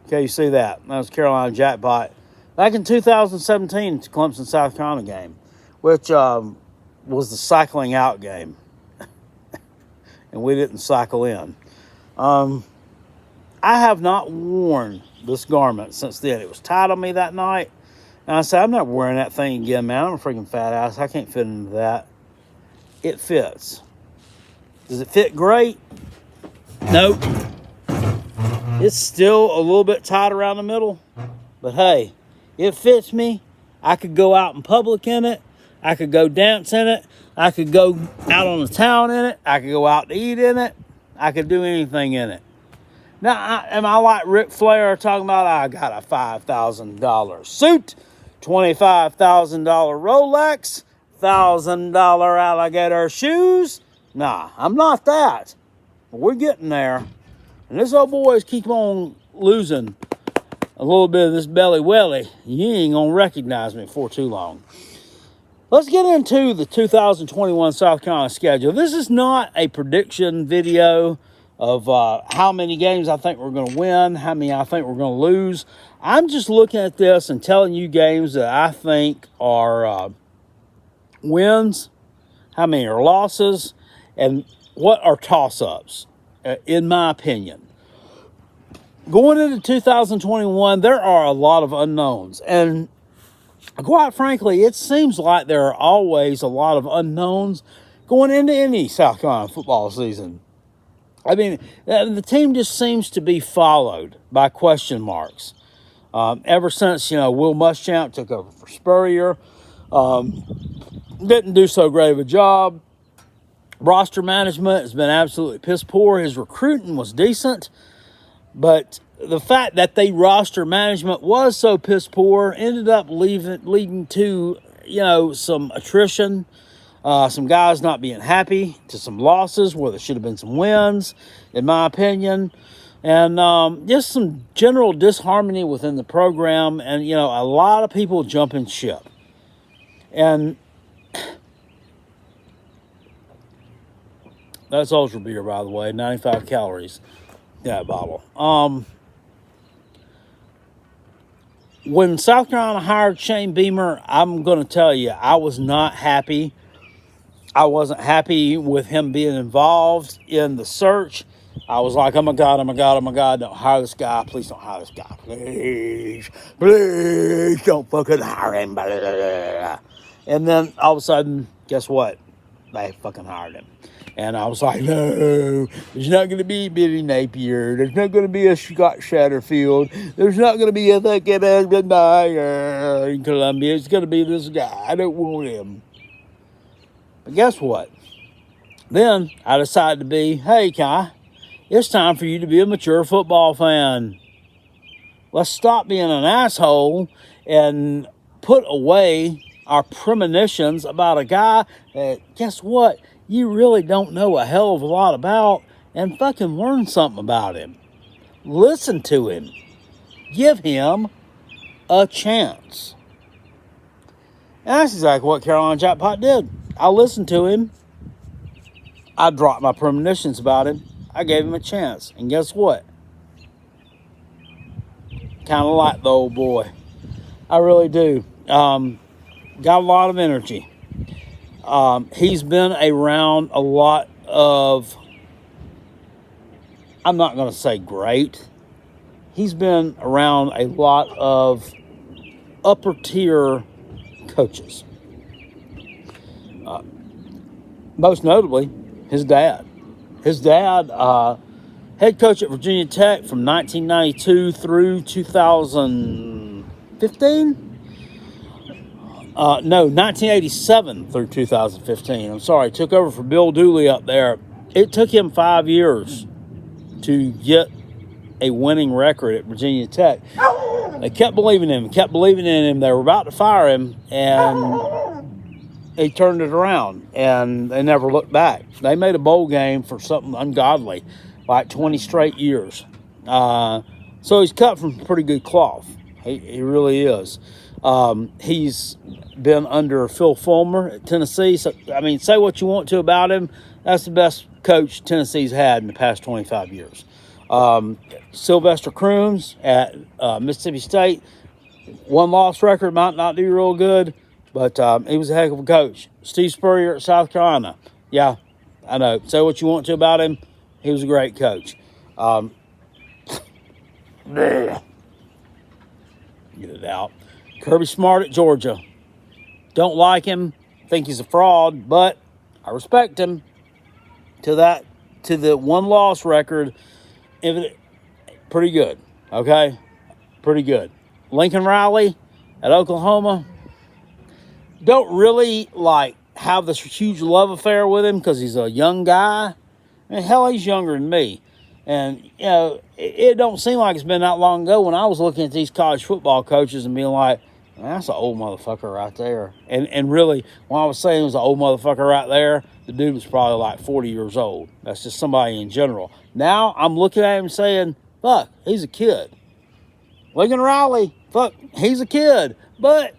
Okay, you see that. That was Carolina jackpot. Back in 2017, it's Clemson, South Carolina game, which was the cycling out game. And we didn't cycle in. I have not worn this garment since then. It was tight on me that night. And I said, I'm not wearing that thing again, man. I'm a freaking fat ass. I can't fit into that. It fits. Does it fit great? Nope. It's still a little bit tight around the middle. But hey, it fits me. I could go out in public in it. I could go dance in it. I could go out on the town in it. I could go out to eat in it. I could do anything in it. Now, am I like Ric Flair talking about I got a $5,000 suit, $25,000 Rolex, $1,000 alligator shoes? Nah, I'm not that. But we're getting there. And this old boys keep on losing a little bit of this belly welly. You ain't going to recognize me for too long. Let's get into the 2021 South Carolina schedule. This is not a prediction video of how many games I think we're going to win, how many I think we're going to lose. I'm just looking at this and telling you games that I think are wins, how many are losses, and what are toss-ups, in my opinion. Going into 2021, there are a lot of unknowns. And quite frankly, it seems like there are always a lot of unknowns going into any South Carolina football season. I mean, the team just seems to be followed by question marks. Ever since, Will Muschamp took over for Spurrier, didn't do so great of a job. Roster management has been absolutely piss poor. His recruiting was decent, but the fact that the roster management was so piss poor ended up leading to, some attrition, some guys not being happy, to some losses where there should have been some wins, in my opinion, and just some general disharmony within the program, and, a lot of people jumping ship. And that's ultra beer, by the way, 95 calories in that bottle. When South Carolina hired Shane Beamer, I'm going to tell you, I was not happy. I wasn't happy with him being involved in the search. I was like, oh my God, don't hire this guy. Please don't hire this guy. Please don't fucking hire him. And then all of a sudden, guess what? They fucking hired him. And I was like, no, there's not going to be Billy Napier. There's not going to be a Scott Satterfield. There's not going to be a fucking Dyer in Columbia. It's going to be this guy. I don't want him. But guess what? Then I decided to be, hey, Kai, it's time for you to be a mature football fan. Let's stop being an asshole and put away our premonitions about a guy that, guess what? You really don't know a hell of a lot about, and fucking learn something about him. Listen to him. Give him a chance. And that's exactly what Carolina Jackpot did. I listened to him. I dropped my premonitions about him. I gave him a chance. And guess what? Kind of like the old boy. I really do. Got a lot of energy. He's been around a lot of, I'm not going to say great. He's been around a lot of upper tier coaches. Most notably, his dad. His dad, head coach at Virginia Tech from 1992 through 2015. 1987 through 2015. I'm sorry, took over for Bill Dooley up there. It took him 5 years to get a winning record at Virginia Tech. They kept believing in him, They were about to fire him, and he turned it around, and they never looked back. They made a bowl game for something ungodly, like 20 straight years. So he's cut from pretty good cloth. He really is. He's been under Phil Fulmer at Tennessee. So, say what you want to about him. That's the best coach Tennessee's had in the past 25 years. Sylvester Crooms at Mississippi State. 1-loss record, might not do real good, but he was a heck of a coach. Steve Spurrier at South Carolina. Yeah, I know. Say what you want to about him. He was a great coach. Get it out. Kirby Smart at Georgia. Don't like him. Think he's a fraud, but I respect him. To the 1-loss record, pretty good. Okay? Pretty good. Lincoln Riley at Oklahoma. Don't really have this huge love affair with him because he's a young guy. And hell, he's younger than me. And, it don't seem like it's been that long ago when I was looking at these college football coaches and being like, man, that's an old motherfucker right there. And really, when I was saying it was an old motherfucker right there, the dude was probably like 40 years old. That's just somebody in general. Now I'm looking at him saying, fuck, he's a kid. Lincoln Riley, fuck, he's a kid. But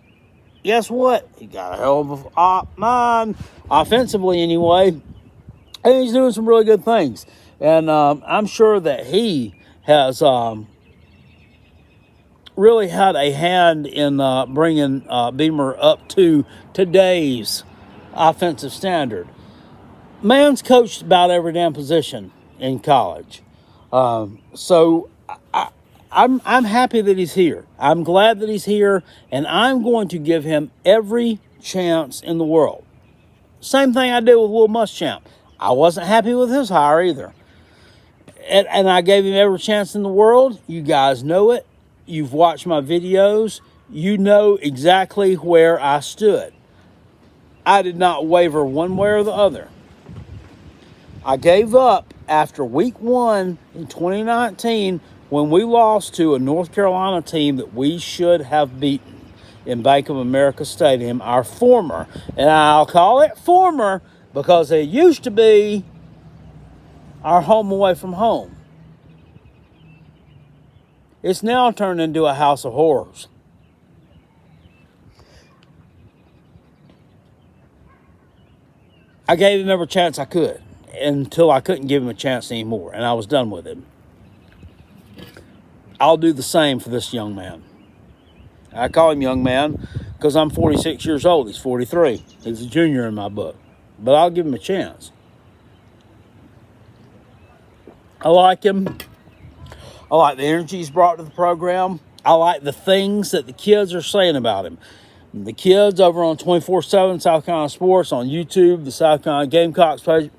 guess what? He got a hell of a mind, offensively anyway. And he's doing some really good things. And I'm sure that he has really had a hand in bringing Beamer up to today's offensive standard. Man's coached about every damn position in college. So I'm happy that he's here. I'm glad that he's here, and I'm going to give him every chance in the world. Same thing I did with Will Muschamp. I wasn't happy with his hire either. And I gave him every chance in the world. You guys know it. You've watched my videos. You know exactly where I stood. I did not waver one way or the other. I gave up after week 1 in 2019 when we lost to a North Carolina team that we should have beaten in Bank of America Stadium, our former, and I'll call it former because it used to be our home away from home. It's now turned into a house of horrors. I gave him every chance I could until I couldn't give him a chance anymore, and I was done with him. I'll do the same for this young man. I call him young man because I'm 46 years old. He's 43. He's a junior in my book. But I'll give him a chance. I like him. I like the energy he's brought to the program. I like the things that the kids are saying about him. The kids over on 24/7 South Carolina Sports on YouTube, the South Carolina Gamecocks page,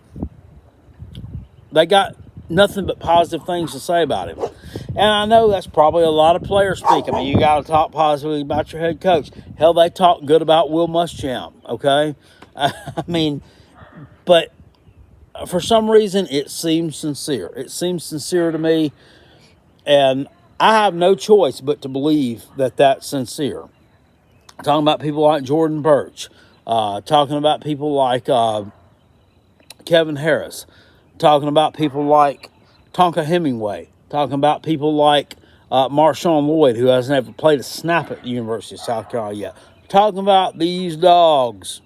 they got nothing but positive things to say about him. And I know that's probably a lot of players speak. I mean, you got to talk positively about your head coach. Hell, they talk good about Will Muschamp, okay? I mean, but for some reason, it seems sincere. It seems sincere to me, and I have no choice but to believe that that's sincere. Talking about people like Jordan Birch, talking about people like Kevin Harris, talking about people like Tonka Hemingway, talking about people like Marshawn Lloyd, who hasn't ever played a snap at the University of South Carolina yet. Talking about these dogs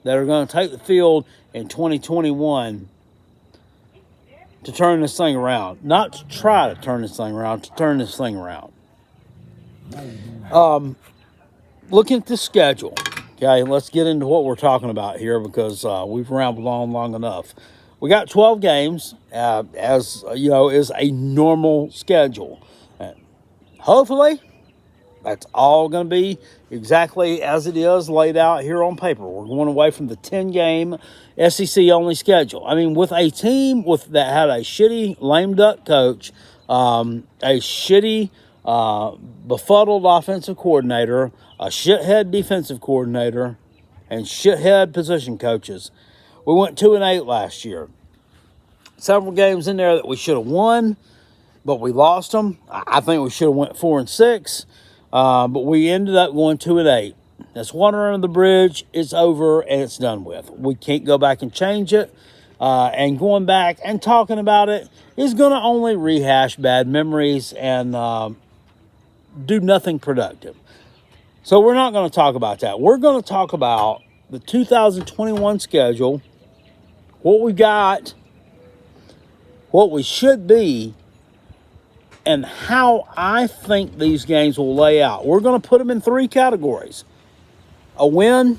that are going to take the field in 2021 to turn this thing around. Not to try to turn this thing around, to turn this thing around. Looking at the schedule, okay, let's get into what we're talking about here because we've rambled on long enough. We got 12 games, as you know, is a normal schedule. Hopefully, that's all going to be exactly as it is laid out here on paper. We're going away from the 10-game SEC-only schedule. I mean, with a team that had a shitty lame duck coach, a shitty befuddled offensive coordinator, a shithead defensive coordinator, and shithead position coaches. We went 2-8 last year. Several games in there that we should have won, but we lost them. I think we should have went 4-6, but we ended up going 2-8. That's water under the bridge. It's over and it's done with. We can't go back and change it. And going back and talking about it is going to only rehash bad memories and do nothing productive. So we're not going to talk about that. We're going to talk about the 2021 schedule, what we got what we should be and how I think these games will lay out. We're going to put them in 3 categories: a win,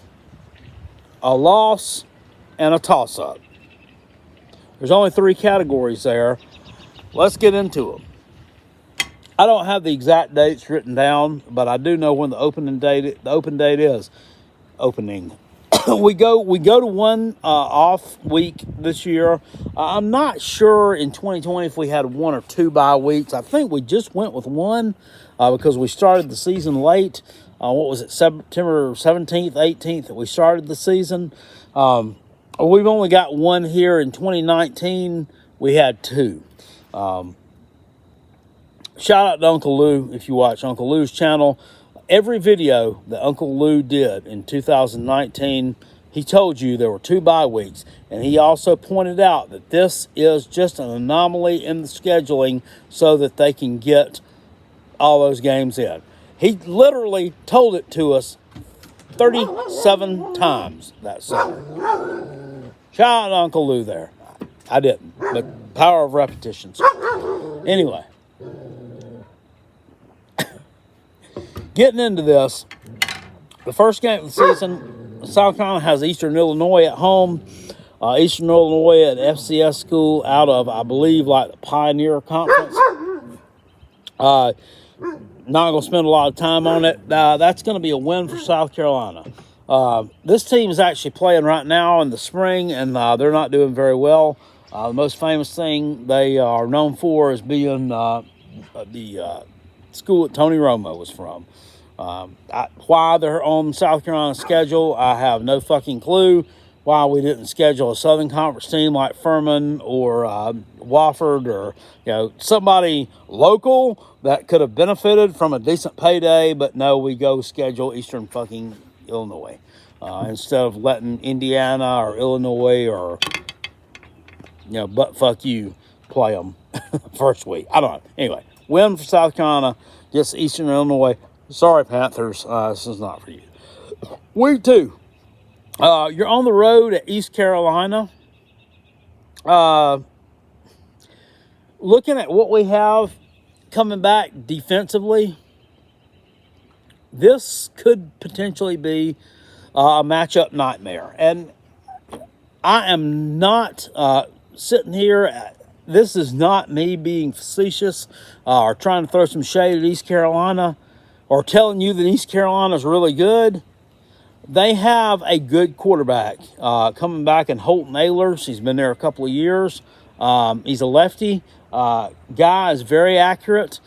a loss, and a toss-up. There's only 3 categories there. Let's get into them. I don't have the exact dates written down, but I do know when the open date is. Opening. we go to one off week this year. I'm not sure in 2020 if we had 1 or 2 bye weeks. I think we just went with 1 because we started the season late. What was it, September 17th, 18th that we started the season. We've only got 1 here. In 2019. We had 2. Shout out to Uncle Lou if you watch Uncle Lou's channel. Every video that Uncle Lou did in 2019, he told you there were 2 bye weeks. And he also pointed out that this is just an anomaly in the scheduling so that they can get all those games in. He literally told it to us 37 times that summer. Shout out to Uncle Lou there. I didn't, but power of repetition. Anyway. Getting into this, the first game of the season, South Carolina has Eastern Illinois at home. Eastern Illinois, an FCS school out of, I believe, like the Pioneer Conference. Not going to spend a lot of time on it. That's going to be a win for South Carolina. This team is actually playing right now in the spring, and they're not doing very well. The most famous thing they are known for is being the school that Tony Romo was from. Why they're on South Carolina's schedule, I have no fucking clue. Why we didn't schedule a Southern Conference team like Furman or Wofford or somebody local that could have benefited from a decent payday, but no, we go schedule Eastern fucking Illinois instead of letting Indiana or Illinois or butt fuck you play them first week. I don't know. Anyway, win for South Carolina, just Eastern Illinois. Sorry, Panthers. This is not for you. Week 2. You're on the road at East Carolina. Looking at what we have coming back defensively, this could potentially be a matchup nightmare. And I am not sitting here. This is not me being facetious or trying to throw some shade at East Carolina or telling you that East Carolina is really good. They have a good quarterback coming back in Holton Ahlers. He's been there a couple of years. He's a lefty. Guy is very accurate.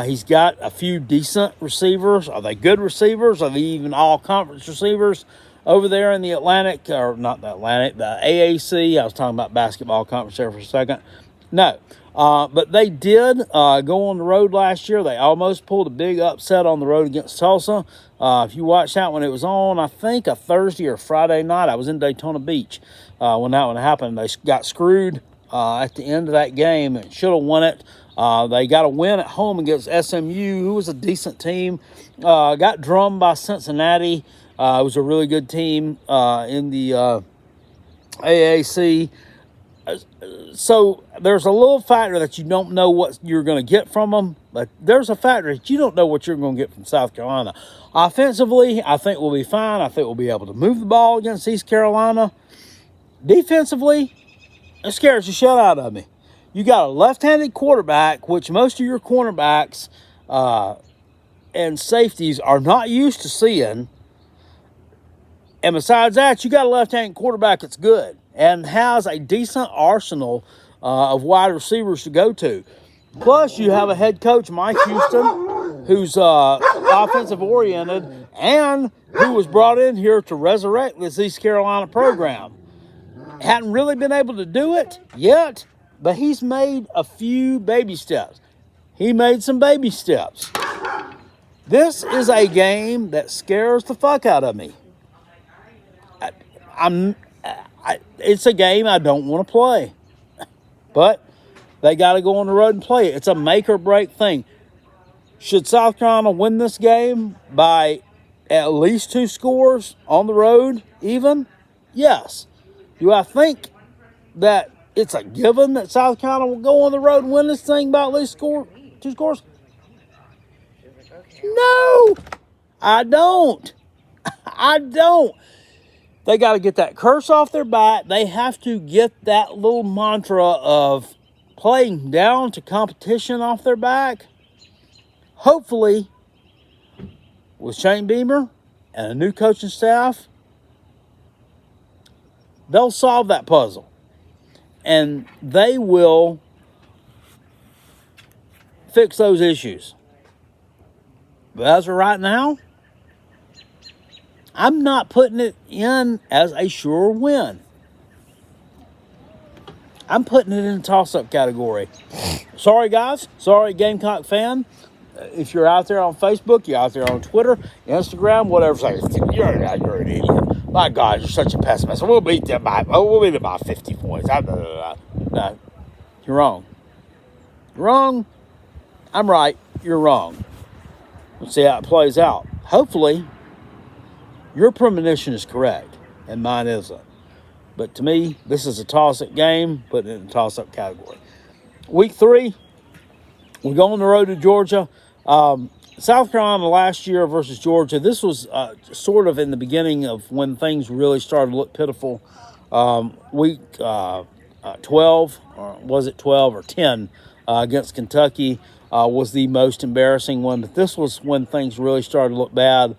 He's got a few decent receivers. Are they good receivers? Are they even all-conference receivers over there in the Atlantic? Or not the Atlantic, the AAC. I was talking about basketball conference there for a second. No. But they did go on the road last year. They almost pulled a big upset on the road against Tulsa. If you watched that when it was on, I think a Thursday or Friday night, I was in Daytona Beach when that one happened. They got screwed at the end of that game and should have won it. They got a win at home against SMU, who was a decent team. Got drummed by Cincinnati. It was a really good team in the AAC. So there's a little factor that you don't know what you're going to get from them, but there's a factor that you don't know what you're going to get from South Carolina. Offensively, I think we'll be fine. I think we'll be able to move the ball against East Carolina. Defensively, it scares the shit out of me. You got a left-handed quarterback, which most of your cornerbacks and safeties are not used to seeing. And besides that, you got a left-handed quarterback that's good and has a decent arsenal of wide receivers to go to. Plus, you have a head coach, Mike Houston, who's offensive-oriented and who was brought in here to resurrect this East Carolina program. Hadn't really been able to do it yet, but he's made a few baby steps. He made some baby steps. This is a game that scares the fuck out of me. It's a game I don't want to play. But they got to go on the road and play it. It's a make or break thing. Should South Carolina win this game by at least 2 scores on the road even? Yes. Do I think that it's a given that South Carolina will go on the road and win this thing by at least 2 scores? No, I don't. I don't. They got to get that curse off their back. They have to get that little mantra of playing down to competition off their back. Hopefully, with Shane Beamer and a new coaching staff, they'll solve that puzzle. And they will fix those issues. But as of right now, I'm not putting it in as a sure win. I'm putting it in the toss-up category. Sorry, guys. Sorry, Gamecock fan. If you're out there on Facebook, you're out there on Twitter, Instagram, whatever. You're an idiot. My God, you're such a pessimist. We'll beat them by 50 points. No, you're wrong. You're wrong. I'm right. You're wrong. Let's see how it plays out. Hopefully, your premonition is correct, and mine isn't. But to me, this is a toss-up game, putting it in the toss-up category. Week 3, we go on the road to Georgia. South Carolina last year versus Georgia, this was sort of in the beginning of when things really started to look pitiful. Week 12, or was it 12 or 10, against Kentucky was the most embarrassing one. But this was when things really started to look bad.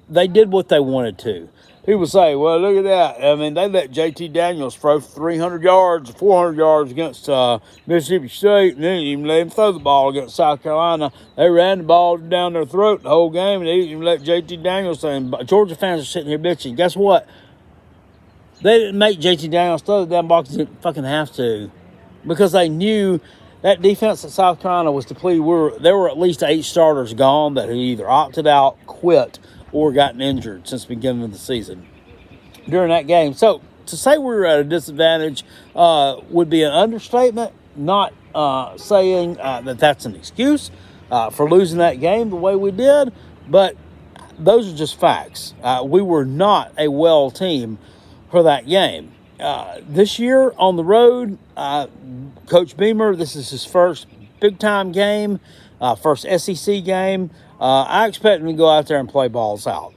They did what they wanted to. People say, well, look at that. I mean, they let JT Daniels throw 300 yards, 400 yards against Mississippi State, and then even let him throw the ball against South Carolina. They ran the ball down their throat the whole game, and they didn't even let JT Daniels throw. And Georgia fans are sitting here bitching. Guess what? They didn't make JT Daniels throw the damn ball because they didn't fucking have to. Because they knew that defense at South Carolina was depleted. There were at least 8 starters gone that had either opted out, quit, or gotten injured since the beginning of the season during that game. So to say we were at a disadvantage would be an understatement, not saying that that's an excuse for losing that game the way we did, but those are just facts. We were not a well team for that game. This year on the road, Coach Beamer, this is his first big-time game, first SEC game. I expect him to go out there and play balls out.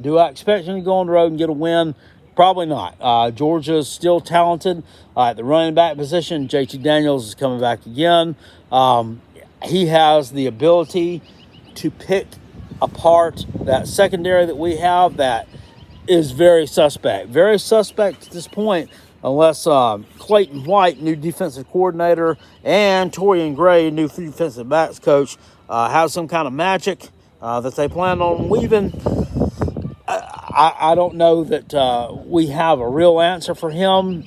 Do I expect him to go on the road and get a win? Probably not. Georgia's still talented at the running back position. JT Daniels is coming back again. He has the ability to pick apart that secondary that we have that is very suspect. Very suspect at this point unless Clayton White, new defensive coordinator, and Torian Gray, new defensive backs coach, have some kind of magic that they plan on weaving. I don't know that we have a real answer for him.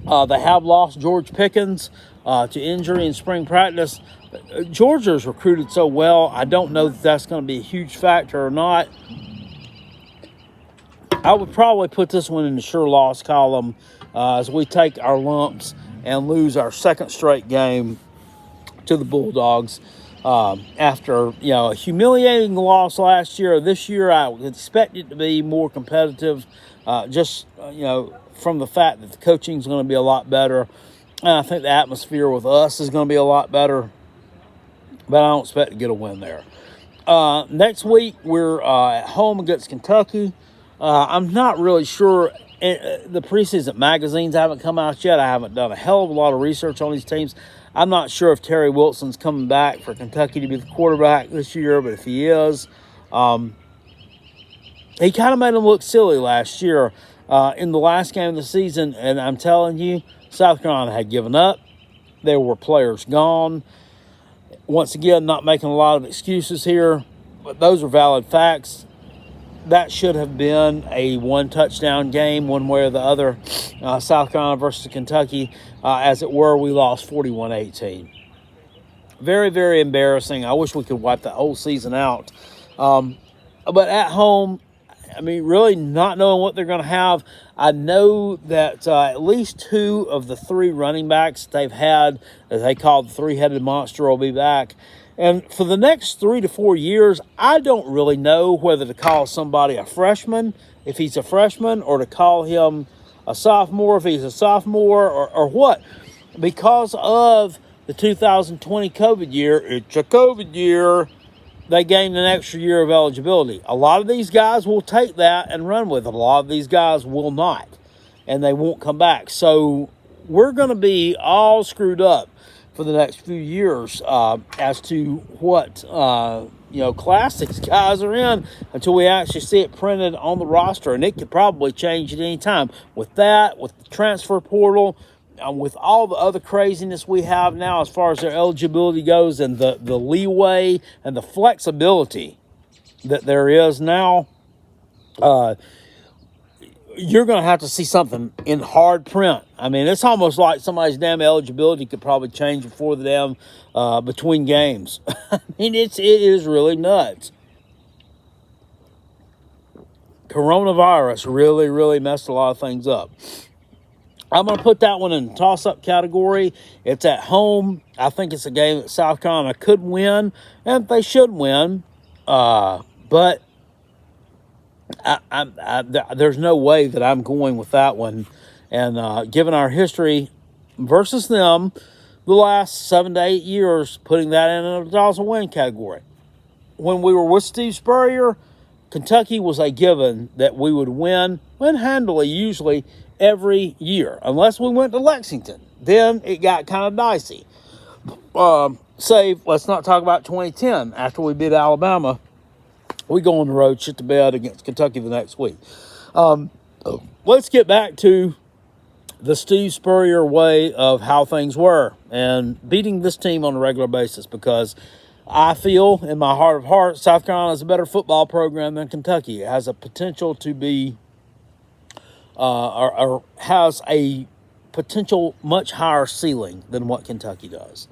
They have lost George Pickens to injury in spring practice. Georgia's recruited so well, I don't know that that's going to be a huge factor or not. I would probably put this one in the sure loss column as we take our lumps and lose our second straight game to the Bulldogs. After a humiliating loss last year, this year I would expect it to be more competitive. From the fact that the coaching is going to be a lot better, and I think the atmosphere with us is going to be a lot better. But I don't expect to get a win there. Next week we're at home against Kentucky. I'm not really sure. The preseason magazines haven't come out yet. I haven't done a hell of a lot of research on these teams. I'm not sure if Terry Wilson's coming back for Kentucky to be the quarterback this year, but if he is, he kind of made them look silly last year in the last game of the season. And I'm telling you, South Carolina had given up. There were players gone. Once again, not making a lot of excuses here, but those are valid facts. That should have been a one-touchdown game, one way or the other. South Carolina versus Kentucky, as it were, we lost 41-18. Very, very embarrassing. I wish we could wipe that whole season out. But at home, I mean, really not knowing what they're going to have. I know that at least 2 of the 3 running backs they've had, that they call the three-headed monster, will be back. And for the next 3 to 4 years, I don't really know whether to call somebody a freshman, if he's a freshman, or to call him a sophomore, if he's a sophomore, or what. Because of the 2020 COVID year, it's a COVID year, they gained an extra year of eligibility. A lot of these guys will take that and run with it. A lot of these guys will not, and they won't come back. So we're going to be all screwed up for the next few years as to what class these guys are in until we actually see it printed on the roster. And it could probably change at any time. With that, with the transfer portal, with all the other craziness we have now as far as their eligibility goes, and the leeway and the flexibility that there is now, you're going to have to see something in hard print. I mean, it's almost like somebody's damn eligibility could probably change before the damn between games. I mean, it is really nuts. Coronavirus really, really messed a lot of things up. I'm going to put that one in the toss-up category. It's at home. I think it's a game that South Carolina could win, and they should win. But there's no way that I'm going with that one. And given our history versus them, the last 7 to 8 years, putting that in a toss-a-win category. When we were with Steve Spurrier, Kentucky was a given that we would win handily, usually, every year, unless we went to Lexington. Then it got kind of dicey. Let's not talk about 2010. After we beat Alabama, we go on the road, shit the bed against Kentucky the next week. Let's get back to the Steve Spurrier way of how things were and beating this team on a regular basis, because I feel in my heart of hearts South Carolina is a better football program than Kentucky. It has a potential to be or has a potential much higher ceiling than what Kentucky does.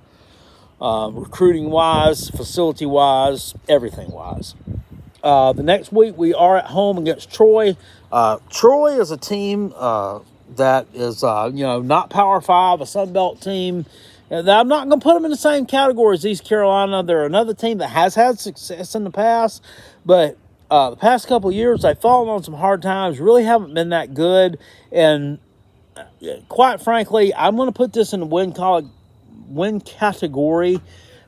Recruiting-wise, facility-wise, everything-wise. The next week we are at home against Troy. Troy is a team that is, not Power 5, a Sun Belt team. I'm not going to put them in the same category as East Carolina. They're another team that has had success in the past, but the past couple of years, they've fallen on some hard times, really haven't been that good. And quite frankly, I'm going to put this in the win category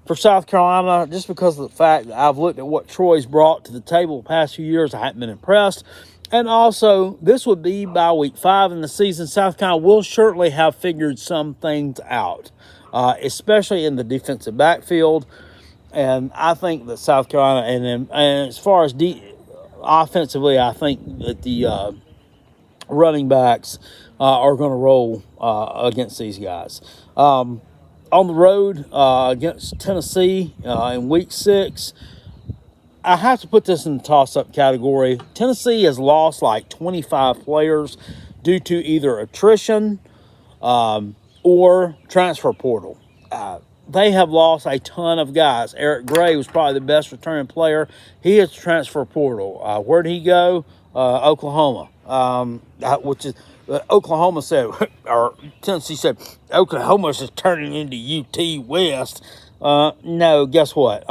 for South Carolina just because of the fact that I've looked at what Troy's brought to the table the past few years. I haven't been impressed. And also, this would be by week 5 in the season. South Carolina will certainly have figured some things out, especially in the defensive backfield. And I think that South Carolina, and as far as offensively, I think that the running backs are going to roll against these guys. On the road against Tennessee in week 6, I have to put this in the toss-up category. Tennessee has lost like 25 players due to either attrition or transfer portal. They have lost a ton of guys. Eric Gray was probably the best returning player. He is transfer portal. Where'd he go? Oklahoma, which is Oklahoma said, or Tennessee said, Oklahoma's is turning into UT West. No, guess what?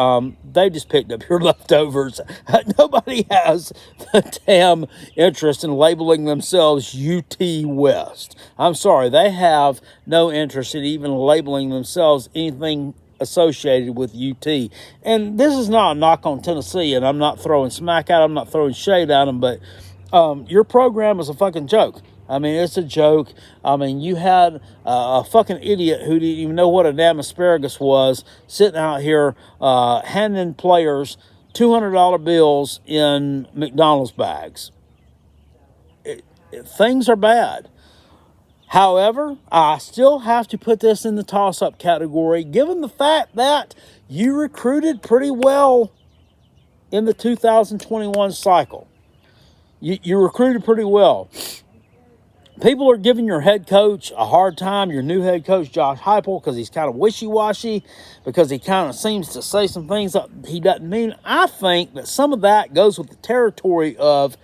They just picked up your leftovers. Nobody has the damn interest in labeling themselves UT West. I'm sorry, they have no interest in even labeling themselves anything associated with UT. And this is not a knock on Tennessee, and I'm not throwing smack at them, I'm not throwing shade at them, but your program is a fucking joke. I mean, it's a joke. I mean, you had a fucking idiot who didn't even know what a damn asparagus was sitting out here handing players $200 bills in McDonald's bags. Things are bad. However, I still have to put this in the toss-up category, given the fact that you recruited pretty well in the 2021 cycle. You recruited pretty well. People are giving your head coach a hard time, your new head coach, Josh Heupel, because he's kind of wishy-washy, because he kind of seems to say some things that he doesn't mean. I think that some of that goes with the territory of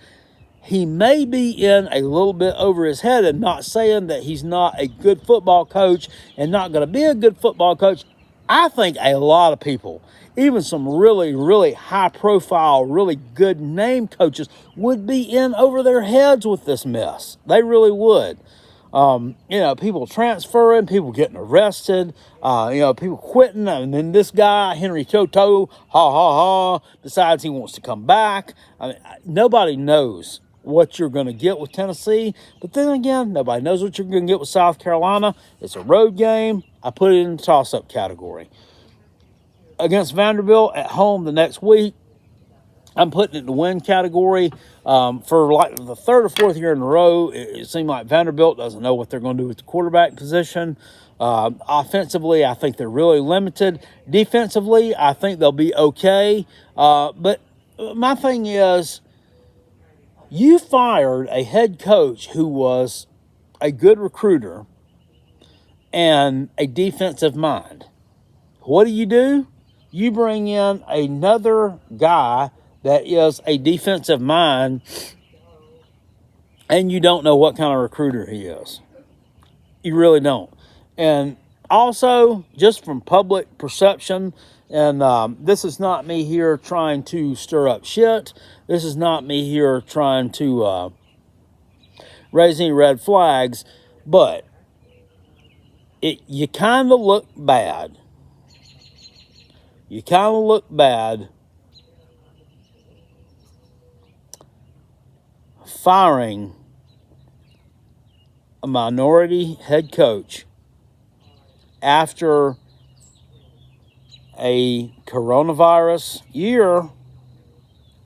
he may be in a little bit over his head and not saying that he's not a good football coach and not going to be a good football coach. I think a lot of people, even some really, really high profile, really good name coaches, would be in over their heads with this mess. They really would. People transferring, people getting arrested, people quitting. And then this guy, Henry Toto, decides he wants to come back. I mean, nobody knows what you're going to get with Tennessee. But then again, nobody knows what you're going to get with South Carolina. It's a road game. I put it in the toss-up category. Against Vanderbilt at home the next week, I'm putting it in the win category. For like the third or fourth year in a row, it seemed like Vanderbilt doesn't know what they're going to do with the quarterback position. Offensively, I think they're really limited. Defensively, I think they'll be okay. But my thing is, you fired a head coach who was a good recruiter and a defensive mind. What do? You bring in another guy that is a defensive mind, and you don't know what kind of recruiter he is. You really don't. And also, just from public perception, and this is not me here trying to stir up shit. This is not me here trying to raise any red flags, but you kind of look bad. You kind of look bad firing a minority head coach after a coronavirus year,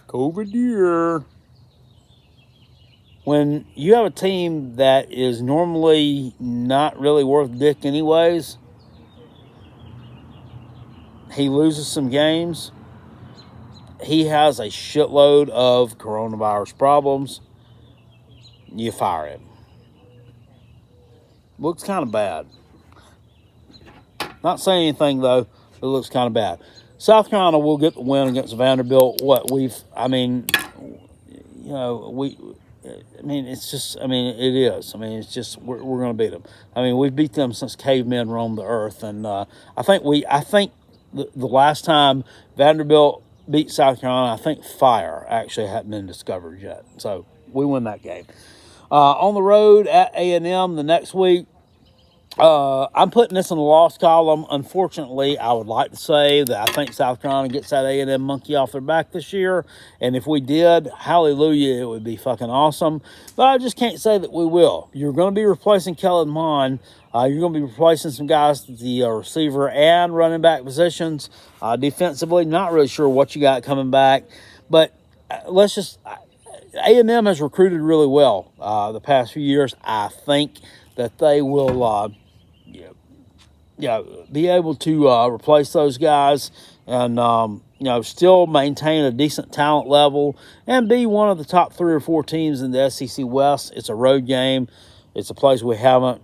COVID year, when you have a team that is normally not really worth dick anyways. He loses some games. He has a shitload of coronavirus problems. You fire him. Looks kind of bad. Not saying anything, though. It looks kind of bad. South Carolina will get the win against Vanderbilt. It is. It's just, we're going to beat them. We've beat them since cavemen roamed the earth. And I think the last time Vanderbilt beat South Carolina, I think fire actually hadn't been discovered yet. So we win that game. On the road at A&M the next week, I'm putting this in the loss column. Unfortunately, I would like to say that I think South Carolina gets that A&M monkey off their back this year. And if we did, hallelujah, it would be fucking awesome. But I just can't say that we will. You're going to be replacing Kellen Mond. You're going to be replacing some guys at the receiver and running back positions. Defensively, not really sure what you got coming back. But A&M has recruited really well the past few years. I think that they will be able to replace those guys and, still maintain a decent talent level and be one of the top 3 or 4 teams in the SEC West. It's a road game. It's a place we haven't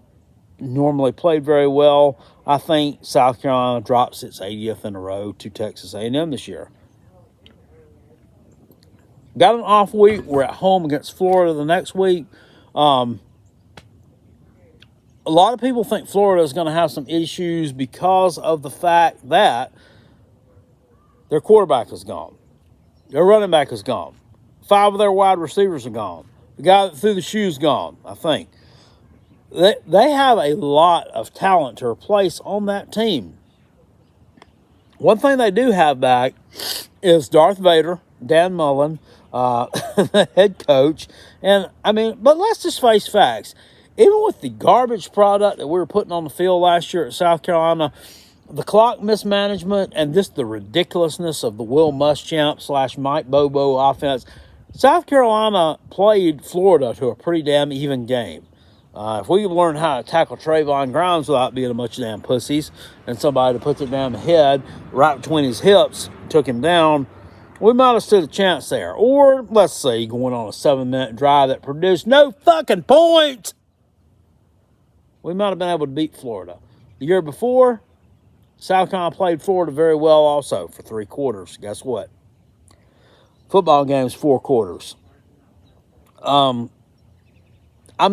normally played very well. I think South Carolina drops its 80th in a row to Texas A&M this year. Got an off week. We're at home against Florida the next week. A lot of people think Florida is going to have some issues because of the fact that their quarterback is gone. Their running back is gone. 5 of their wide receivers are gone. The guy that threw the shoe's gone, I think. They have a lot of talent to replace on that team. One thing they do have back is Darth Vader, Dan Mullen, the head coach. But let's just face facts. Even with the garbage product that we were putting on the field last year at South Carolina, the clock mismanagement and just the ridiculousness of the Will Muschamp / Mike Bobo offense, South Carolina played Florida to a pretty damn even game. If we could learn how to tackle Trayvon Grimes without being a bunch of damn pussies and somebody that puts it down the head right between his hips, took him down, we might have stood a chance there. Or, let's say, going on a 7-minute drive that produced no fucking points, we might have been able to beat Florida. The year before, South Carolina played Florida very well also for 3 quarters. Guess what? Football game's 4 quarters. I'm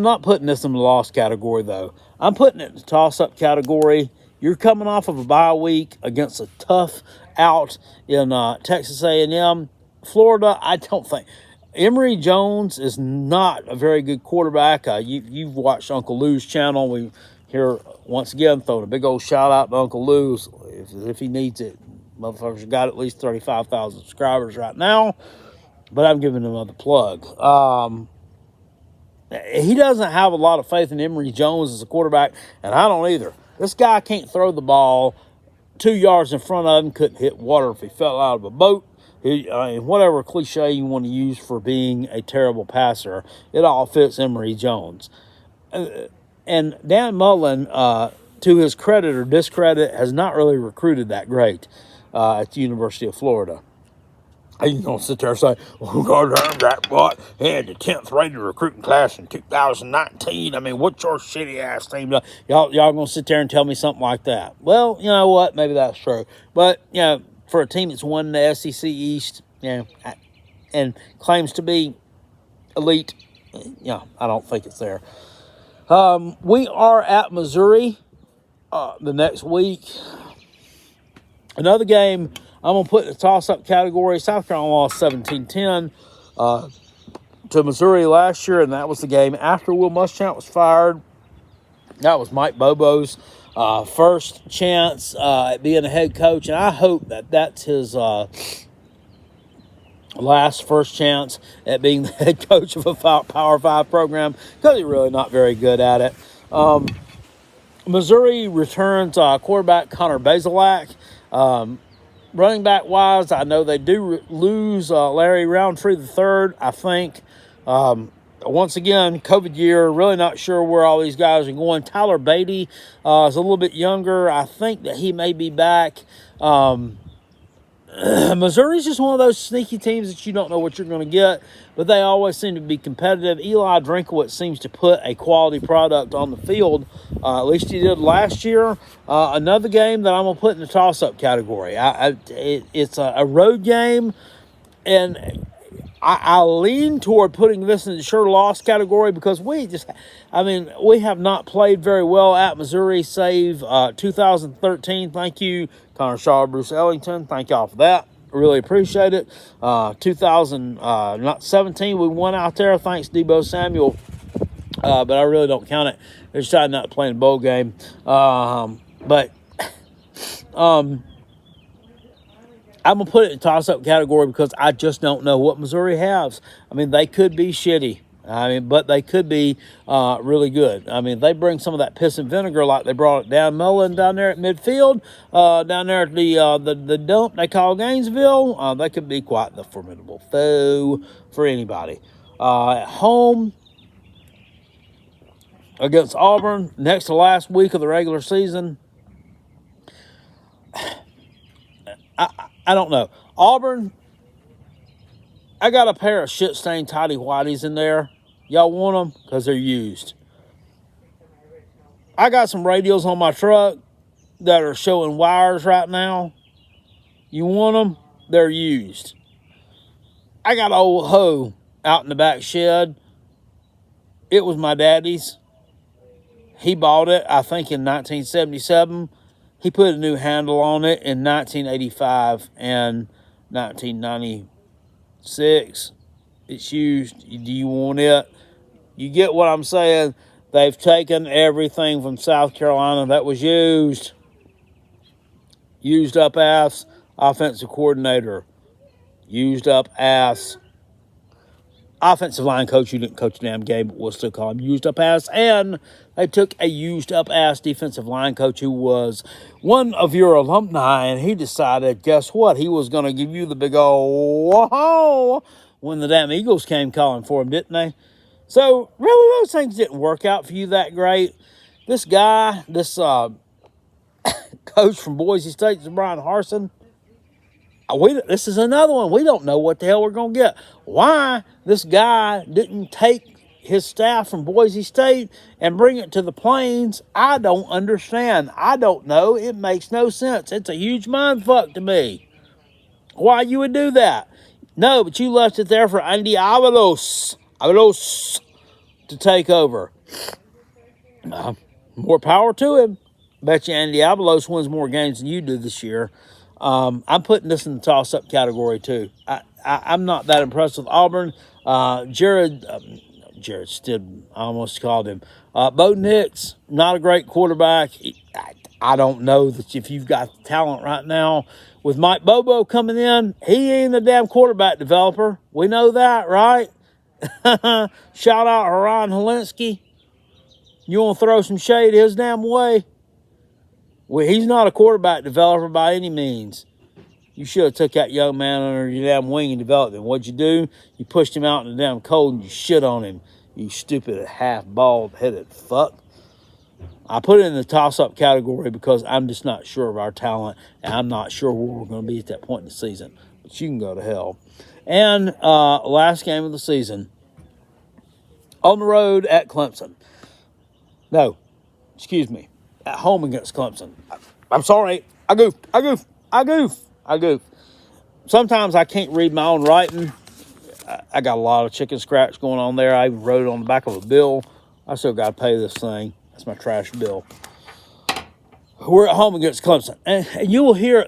not putting this in the loss category, though. I'm putting it in the toss-up category. You're coming off of a bye week against a tough out in Texas A&M. Florida, I don't think. Emory Jones is not a very good quarterback. You've watched Uncle Lou's channel. We here once again throwing a big old shout out to Uncle Lou if he needs it. Motherfuckers got at least 35,000 subscribers right now, but I'm giving him another plug. He doesn't have a lot of faith in Emory Jones as a quarterback, and I don't either. This guy can't throw the ball 2 yards in front of him, couldn't hit water if he fell out of a boat. Whatever cliche you want to use for being a terrible passer, it all fits Emory Jones. And Dan Mullen, to his credit or discredit, has not really recruited that great at the University of Florida. He's going to sit there and say, well, goddamn, that boy, he had the 10th rated recruiting class in 2019. I mean, what's your shitty-ass team? Y'all going to sit there and tell me something like that? Well, you know what? Maybe that's true. But, for a team that's won the SEC East, and claims to be elite, I don't think it's there. We are at Missouri the next week. Another game I'm going to put in the toss-up category. South Carolina lost 17-10 to Missouri last year, and that was the game after Will Muschamp was fired. That was Mike Bobo's first chance at being a head coach, and I hope that that's his last first chance at being the head coach of a Power 5 program, because he's really not very good at it. Missouri returns quarterback Connor Bazelak. Running back wise, I know they do lose Larry Roundtree III, I think. Once again, COVID year, really not sure where all these guys are going. Tyler Beatty is a little bit younger. I think that he may be back. Missouri's just one of those sneaky teams that you don't know what you're going to get, but they always seem to be competitive. Eli Drinkowitz seems to put a quality product on the field. At least he did last year. Another game that I'm going to put in the toss-up category. It's a road game, and I lean toward putting this in the sure loss category because we have not played very well at Missouri, save 2013. Thank you, Connor Shaw, Bruce Ellington. Thank y'all for that. Really appreciate it. 2017, we won out there. Thanks, Debo Samuel. But I really don't count it. They decided not to play in a bowl game. I'm going to put it in toss-up category because I just don't know what Missouri has. I mean, they could be shitty. But they could be really good. I mean, they bring some of that piss and vinegar like they brought it down Mullen down there at midfield, down there at the dump they call Gainesville. They could be quite the formidable foe for anybody. At home against Auburn, next to last week of the regular season. I don't know. Auburn, I got a pair of shit-stained tidy whities in there. Y'all want them? Because they're used. I got some radials on my truck that are showing wires right now. You want them? They're used. I got an old hoe out in the back shed. It was my daddy's. He bought it, I think, in 1977. He put a new handle on it in 1985 and 1996. It's used. Do you want it? You get what I'm saying? They've taken everything from South Carolina that was used. Used up ass offensive coordinator. Used up ass offensive line coach who didn't coach the damn game, but we'll still call him used up ass. And they took a used up ass defensive line coach who was one of your alumni, and he decided, guess what? He was going to give you the big old whoa when the damn Eagles came calling for him, didn't they? So, really, those things didn't work out for you that great. This guy, this coach from Boise State, Brian Harsin, this is another one. We don't know what the hell we're going to get. Why this guy didn't take his staff from Boise State and bring it to the Plains, I don't understand. I don't know. It makes no sense. It's a huge mindfuck to me. Why you would do that? No, but you left it there for Andy Avalos to take over. More power to him. Bet you Andy Avalos wins more games than you do this year. I'm putting this in the toss-up category too. I'm not that impressed with Auburn. Jared Stidham, I almost called him. Bo Nix, not a great quarterback. I don't know that if you've got the talent right now. With Mike Bobo coming in, he ain't a damn quarterback developer. We know that, right? Shout out to Ryan Helinski. You want to throw some shade his damn way? Well, he's not a quarterback developer by any means. You should have took that young man under your damn wing and developed him. What'd you do? You pushed him out in the damn cold and you shit on him. You stupid half-bald-headed fuck. I put it in the toss-up category because I'm just not sure of our talent, and I'm not sure where we're going to be at that point in the season. But you can go to hell. And last game of the season, on the road at Clemson. No, excuse me, at home against Clemson. I'm sorry, I goofed. Sometimes I can't read my own writing. I got a lot of chicken scratch going on there. I even wrote it on the back of a bill. I still got to pay this thing. That's my trash bill. We're at home against Clemson. And you will hear,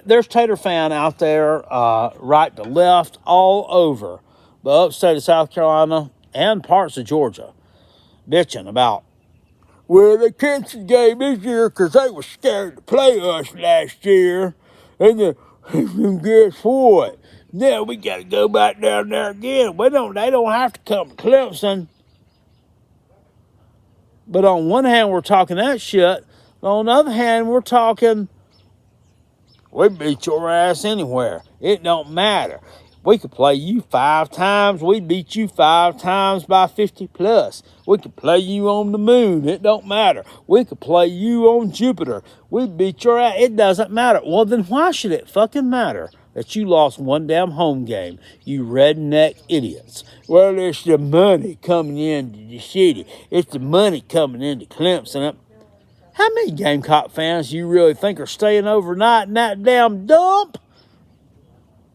there's Tater fan out there, right to left, all over the upstate of South Carolina and parts of Georgia, bitching about, well, they canceled the game this year because they were scared to play us last year. And guess what? Now we got to go back down there again. They don't have to come to Clemson. But on one hand, we're talking that shit. But on the other hand, we're talking, we beat your ass anywhere. It don't matter. We could play you 5 times. We beat you 5 times by 50 plus. We could play you on the moon. It don't matter. We could play you on Jupiter. We beat your ass. It doesn't matter. Well, then why should it fucking matter that you lost one damn home game, you redneck idiots? Well, it's the money coming into the city. It's the money coming into Clemson. How many Gamecock fans do you really think are staying overnight in that damn dump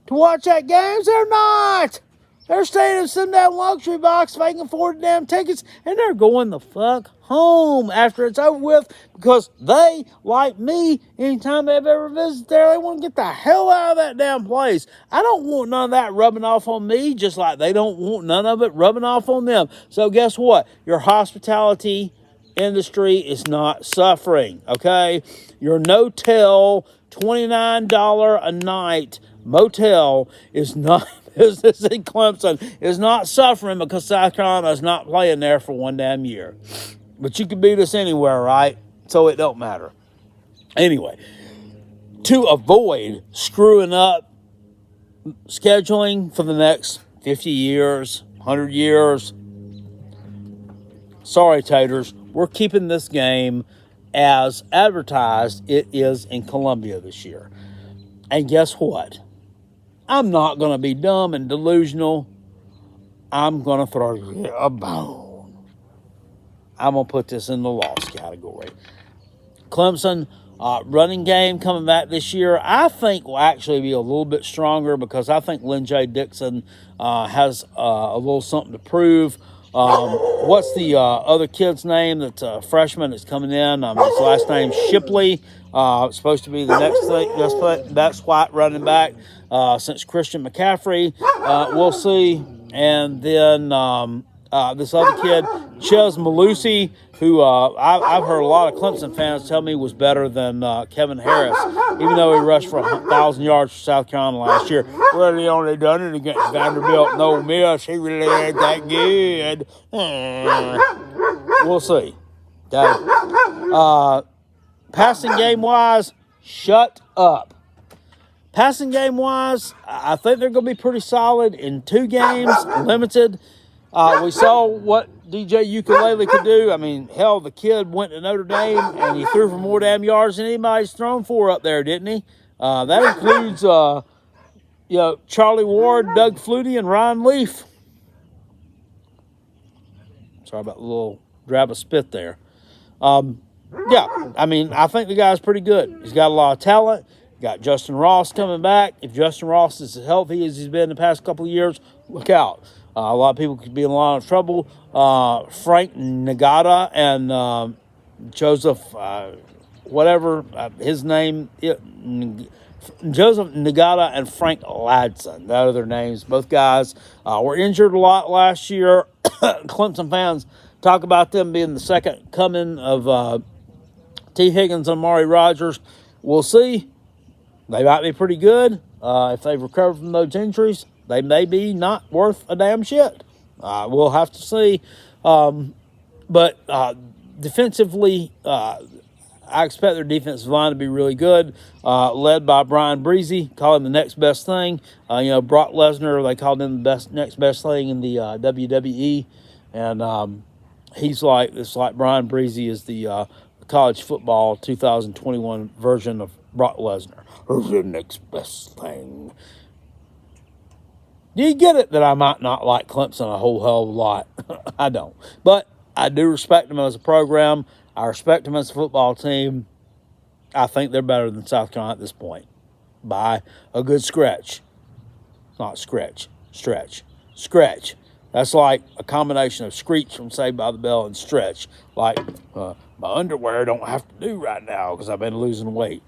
to watch that game? They're not. They're staying in some damn luxury box if they can afford the damn tickets, and they're going the fuck home after it's over with because they, like me, anytime they've ever visited there, they want to get the hell out of that damn place. I don't want none of that rubbing off on me, just like they don't want none of it rubbing off on them. So guess what? Your hospitality industry is not suffering, okay? Your no-tell $29 a night motel is not, business in Clemson is not suffering because South Carolina is not playing there for one damn year. But you can beat us anywhere, right? So it don't matter. Anyway, to avoid screwing up scheduling for the next 50 years, 100 years, sorry, Taters, we're keeping this game as advertised it is in Columbia this year. And guess what? I'm not going to be dumb and delusional. I'm going to throw you a bone. I'm going to put this in the loss category. Clemson running game coming back this year, I think will actually be a little bit stronger because I think Lynn J. Dixon has a little something to prove. What's the other kid's name that's a freshman that's coming in? His last name's Shipley. Supposed to be the next white running back since Christian McCaffrey. We'll see. And then this other kid, Ches Malusi, who I've heard a lot of Clemson fans tell me was better than Kevin Harris, even though he rushed for 1,000 yards for South Carolina last year. Well, he only done it against Vanderbilt and Ole Miss. He really ain't that good. We'll see. Okay. Passing game-wise, shut up. Passing game-wise, I think they're going to be pretty solid in 2 games, limited. We saw what DJ Ukulele could do. I mean, hell, the kid went to Notre Dame and he threw for more damn yards than anybody's thrown for up there, didn't he? That includes, Charlie Ward, Doug Flutie, and Ryan Leaf. Sorry about the little drab of spit there. Yeah, I mean, I think the guy's pretty good. He's got a lot of talent. Got Justin Ross coming back. If Justin Ross is as healthy as he's been the past couple of years, look out. A lot of people could be in a lot of trouble. Frank Nagata and Joseph whatever his name, Joseph Nagata and Frank Ladson. Those are their names. Both guys were injured a lot last year. Clemson fans talk about them being the second coming of T. Higgins and Amari Rogers. We'll see. They might be pretty good. If they've recovered from those injuries, they may be not worth a damn shit. We'll have to see. But defensively, I expect their defensive line to be really good, led by Brian Breezy, call him the next best thing. Brock Lesnar, they called him the next best thing in the WWE, and it's like Brian Breezy is the college football 2021 version of Brock Lesnar. Who's the next best thing? Do you get it that I might not like Clemson a whole hell of a lot? I don't, but I do respect them as a program. I respect them as a football team. I think they're better than South Carolina at this point by a good stretch. Not stretch. That's like a combination of screech from Saved by the Bell and stretch. Like my underwear don't have to do right now because I've been losing weight.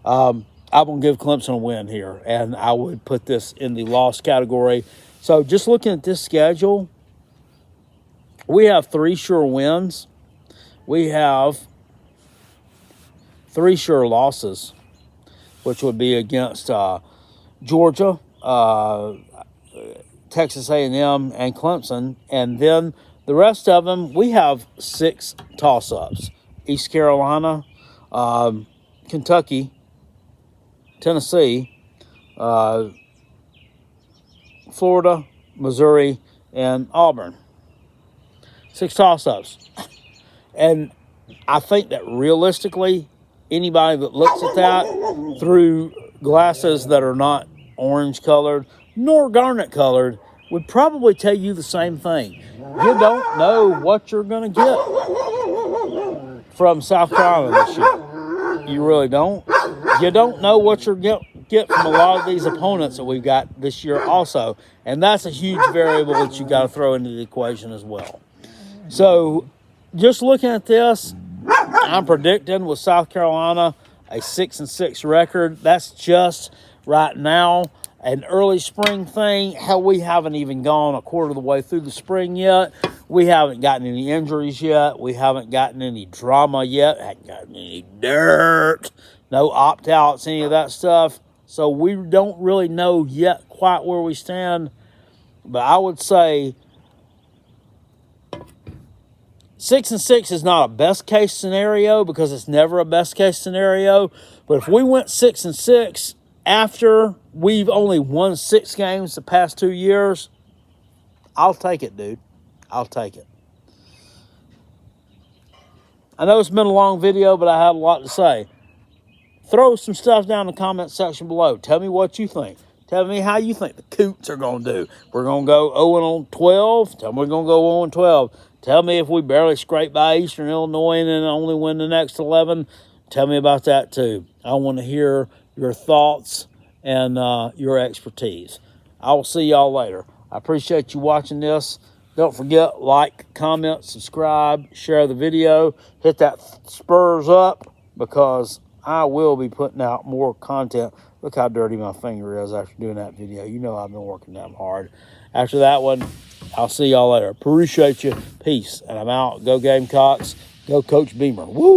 I'm going to give Clemson a win here, and I would put this in the loss category. So just looking at this schedule, we have 3 sure wins. We have 3 sure losses, which would be against Georgia, Texas A&M, and Clemson. And then the rest of them, we have 6 toss-ups. East Carolina, Kentucky, Tennessee, Florida, Missouri, and Auburn. 6 toss-ups. And I think that realistically, anybody that looks at that through glasses that are not orange-colored nor garnet-colored would probably tell you the same thing. You don't know what you're going to get from South Carolina this year. You really don't. You don't know what you're going to get from a lot of these opponents that we've got this year also. And that's a huge variable that you got to throw into the equation as well. So just looking at this, I'm predicting with South Carolina a 6-6 record. That's just right now an early spring thing. Hell, we haven't even gone a quarter of the way through the spring yet. We haven't gotten any injuries yet. We haven't gotten any drama yet. Haven't gotten any dirt. No opt-outs, any of that stuff. So we don't really know yet quite where we stand. But I would say 6-6 is not a best case scenario because it's never a best case scenario. But if we went 6-6 after we've only won 6 games the past 2 years, I'll take it, dude. I'll take it. I know it's been a long video, but I had a lot to say. Throw some stuff down in the comment section below. Tell me what you think. Tell me how you think the Coots are going to do. We're going to go 0-12. Tell me we're going to go 0-12. Tell me if we barely scrape by Eastern Illinois and then only win the next 11. Tell me about that too. I want to hear your thoughts and your expertise. I will see y'all later. I appreciate you watching this. Don't forget, like, comment, subscribe, share the video. Hit that spurs up because I will be putting out more content. Look how dirty my finger is after doing that video. You know I've been working that hard. After that one, I'll see y'all later. Appreciate you. Peace. And I'm out. Go Gamecocks. Go Coach Beamer. Woo!